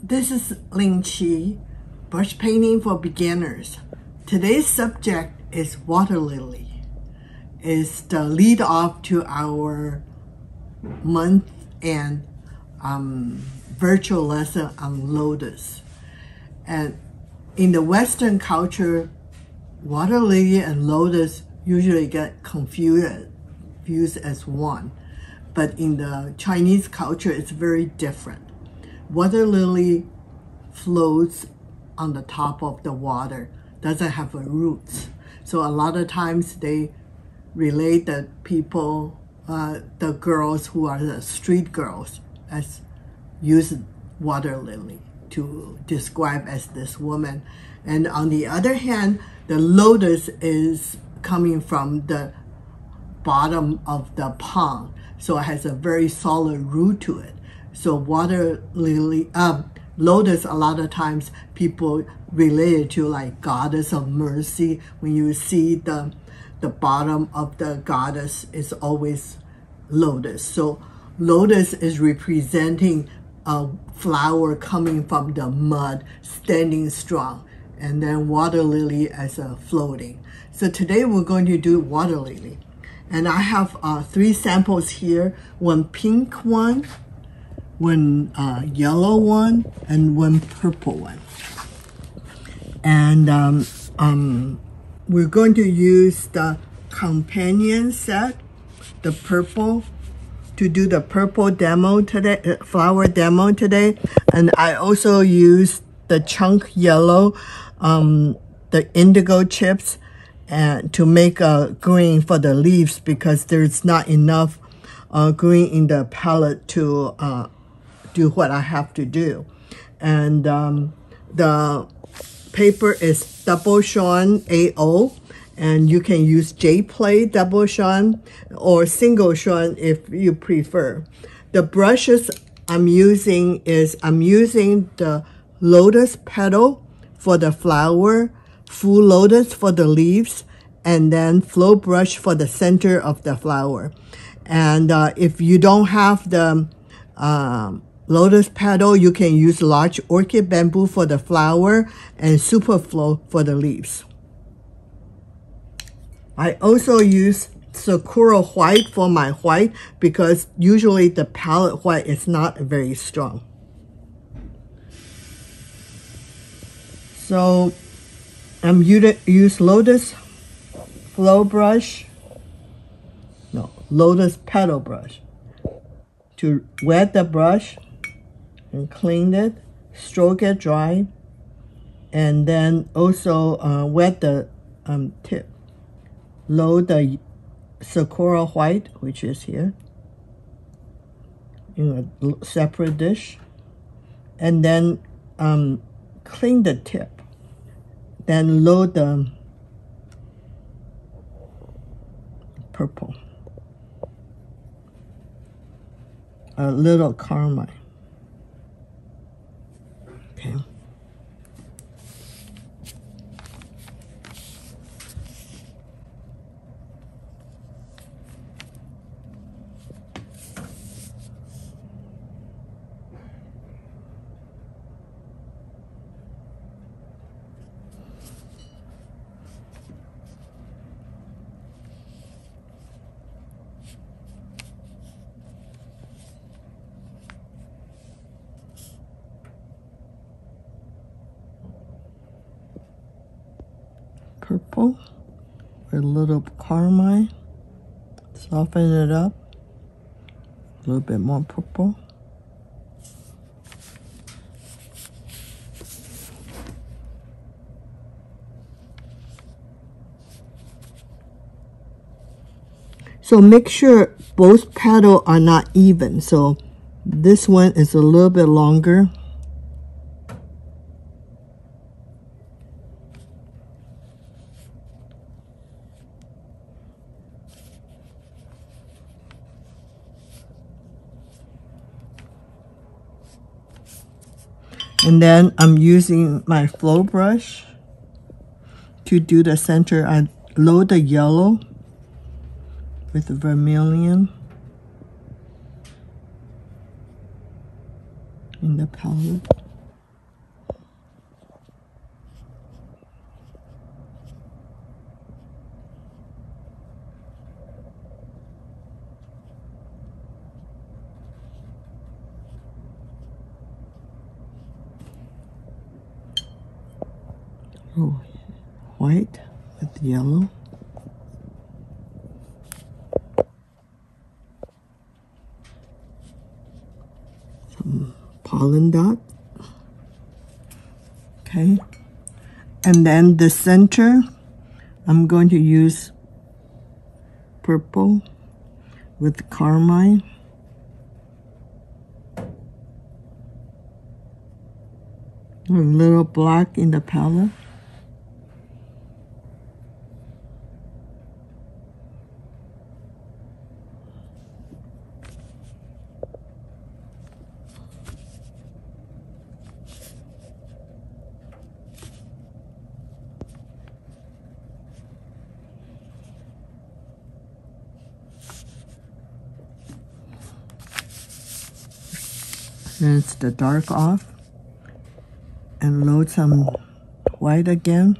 This is Ling Chi, brush painting for beginners. Today's subject is water lily. It's the lead off to our month and virtual lesson on Lotus. And in the Western culture, water lily and lotus usually get confused as one. But in the Chinese culture, it's very different. Water lily floats on the top of the water, doesn't have roots. So a lot of times they relate the people, the girls who are the street girls, as use water lily to describe as this woman. And on the other hand, the lotus is coming from the bottom of the pond. So it has a very solid root to it. So water lily, lotus, a lot of times people relate it to like goddess of mercy. When you see the bottom of the goddess is always lotus. So lotus is representing a flower coming from the mud, standing strong. And then water lily as a floating. So today we're going to do water lily. And I have 3 samples here, one pink one, one yellow one, and one purple one. And we're going to use the companion set, the purple, to do the purple demo today, flower demo today. And I also used the chunk yellow, the indigo chips, and to make a green for the leaves because there's not enough green in the palette to do what I have to do. And the paper is Double Xuan AO, and you can use J-plate Double Xuan or Single Xuan if you prefer. The brushes I'm using the Lotus Petal for the flower, Full Lotus for the leaves, and then Flow Brush for the center of the flower. And if you don't have the Lotus Petal, you can use Large Orchid Bamboo for the flower and Super Flow for the leaves. I also use Sakura White for my white because usually the palette white is not very strong. So I'm use Lotus Flow Brush, no, Lotus Petal Brush to wet the brush and clean it, stroke it dry, and then also wet the tip. Load the Sakura White, which is here, in a separate dish, and then clean the tip. Then load the purple, a little carmine. Okay. Purple with a little carmine, soften it up, a little bit more purple. So make sure both petals are not even. So this one is a little bit longer. And then I'm using my flow brush to do the center. I load the yellow with the vermilion in the palette. Oh, white with yellow. Some pollen dot. Okay. And then the center, I'm going to use purple with carmine. A little black in the palette. Rinse the dark off and load some white again.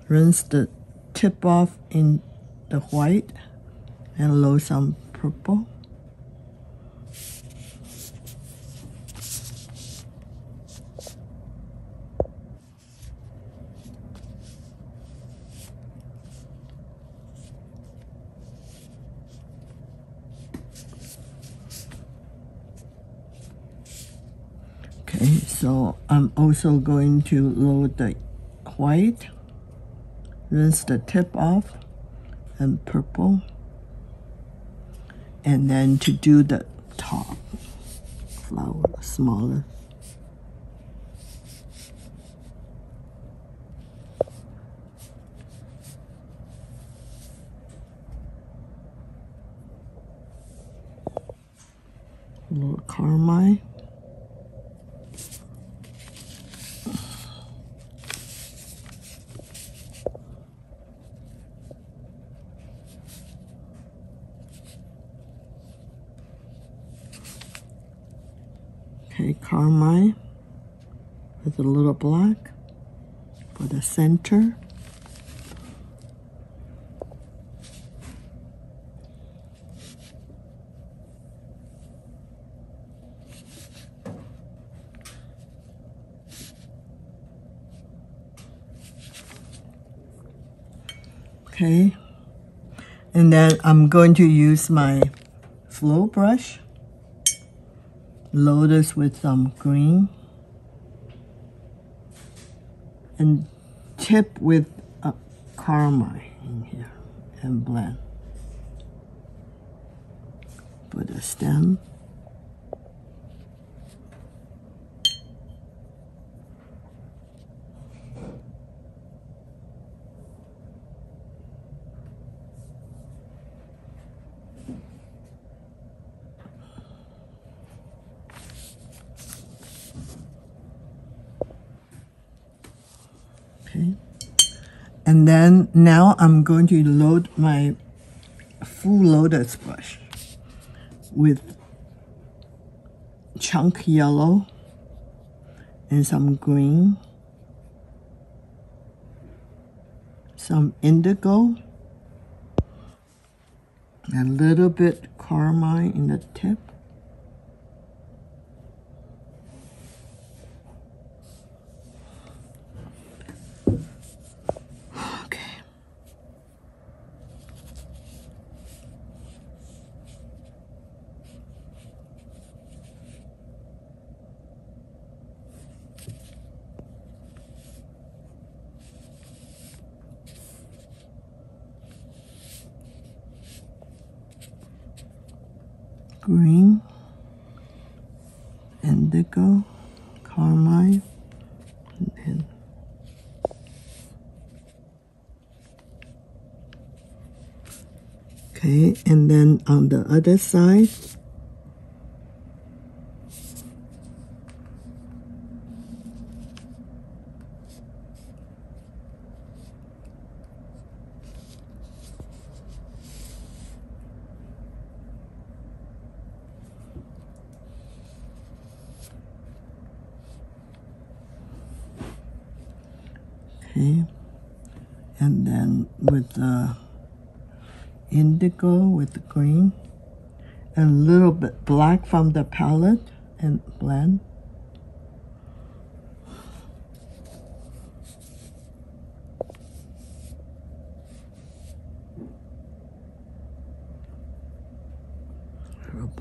Rinse the tip off in the white and load some purple. Okay, so I'm also going to load the white, rinse the tip off, and purple. And then to do the top flower smaller. A little carmine. Okay, carmine with a little black for the center. Okay, and then I'm going to use my flow brush, Lotus with some green, and tip with a carmine in here and blend for the stem. Okay, and then now I'm going to load my full Lotus brush with chunk yellow and some green, some indigo, a little bit carmine in the tip. Green, indigo, carmine, and then okay, and then on the other side, okay, and then with the indigo with the green and a little bit black from the palette and blend.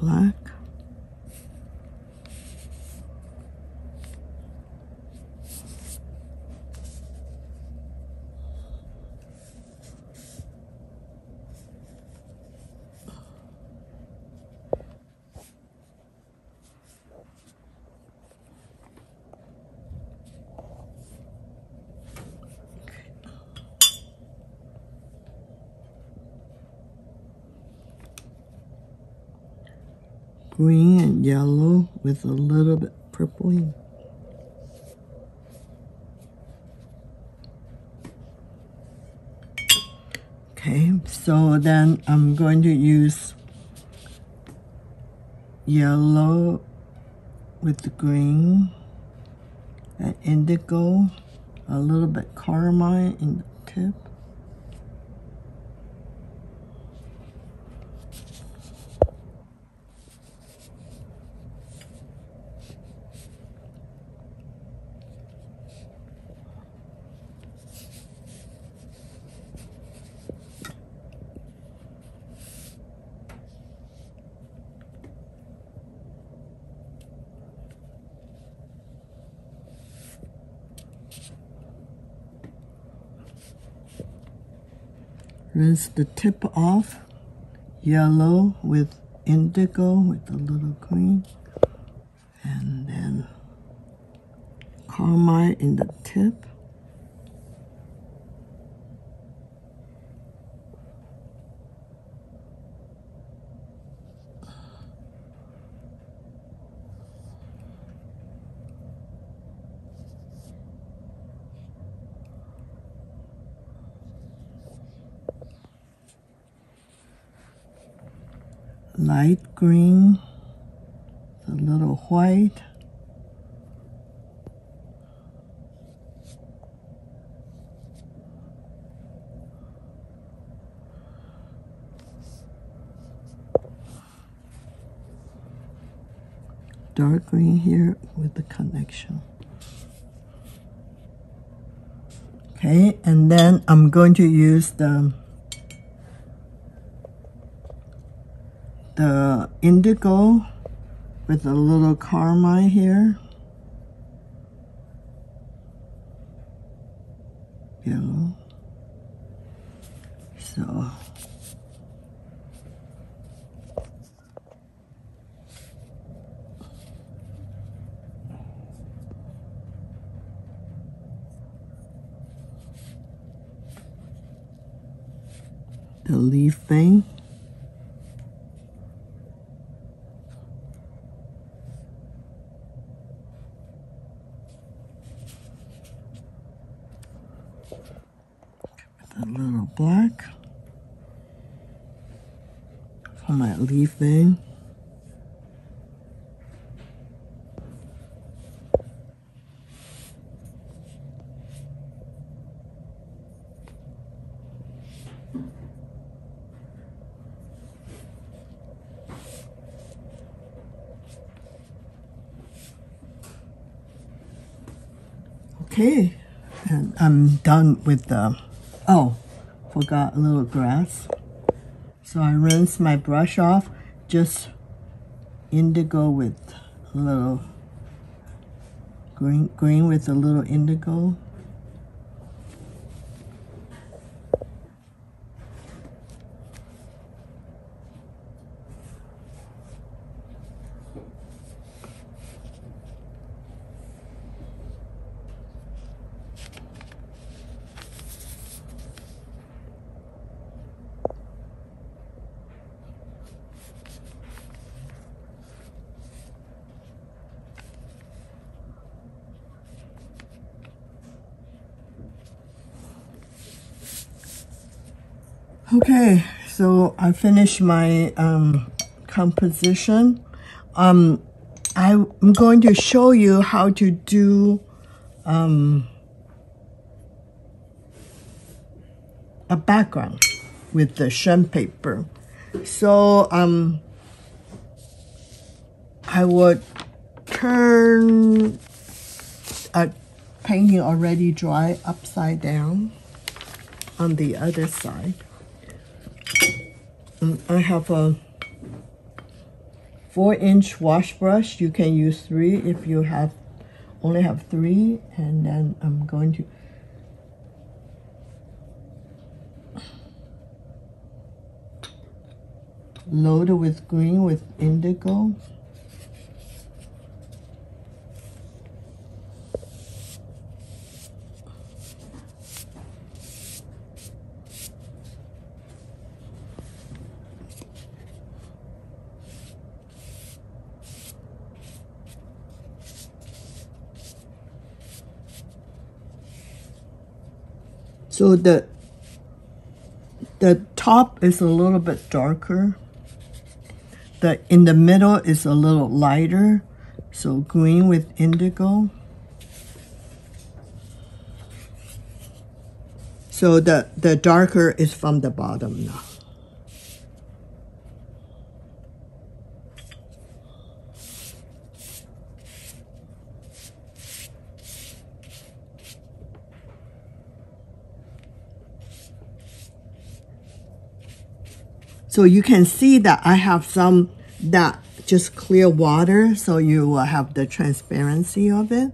black. Green and yellow with a little bit purpling. Okay, so then I'm going to use yellow with the green and indigo, a little bit carmine in the tip. Rinse the tip off, yellow with indigo with a little green, and then carmine in the tip. Light green, a little white, dark green here with the connection. Okay, and then I'm going to use the indigo with a little carmine here. Yellow. So the leaf vein. A little black for my leaf vein. Okay, and I'm done with the, oh, forgot a little grass. So I rinse my brush off, just indigo with a little green with a little indigo. Okay, so I finished my composition. I'm going to show you how to do a background with the shen paper. So I would turn a painting already dry upside down on the other side. I have a 4-inch wash brush. You can use 3 if you only have 3. And then I'm going to load it with green with indigo. So the top is a little bit darker. In the middle is a little lighter. So green with indigo. So the darker is from the bottom now. So you can see that I have some that just clear water, so you will have the transparency of it.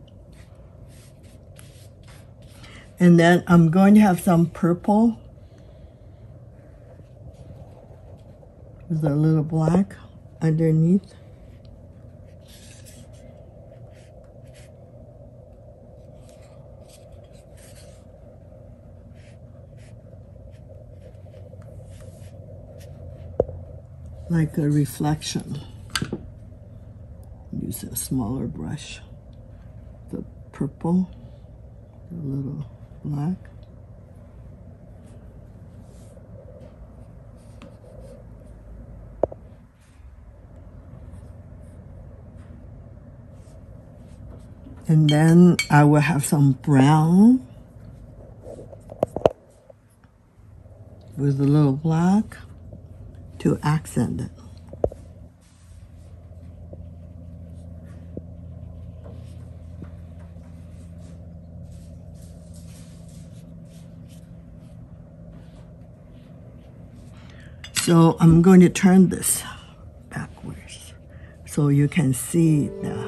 And then I'm going to have some purple with a little black underneath. Like a reflection. Use a smaller brush. The purple, a little black. And then I will have some brown with a little black to accent it. So I'm going to turn this backwards so you can see the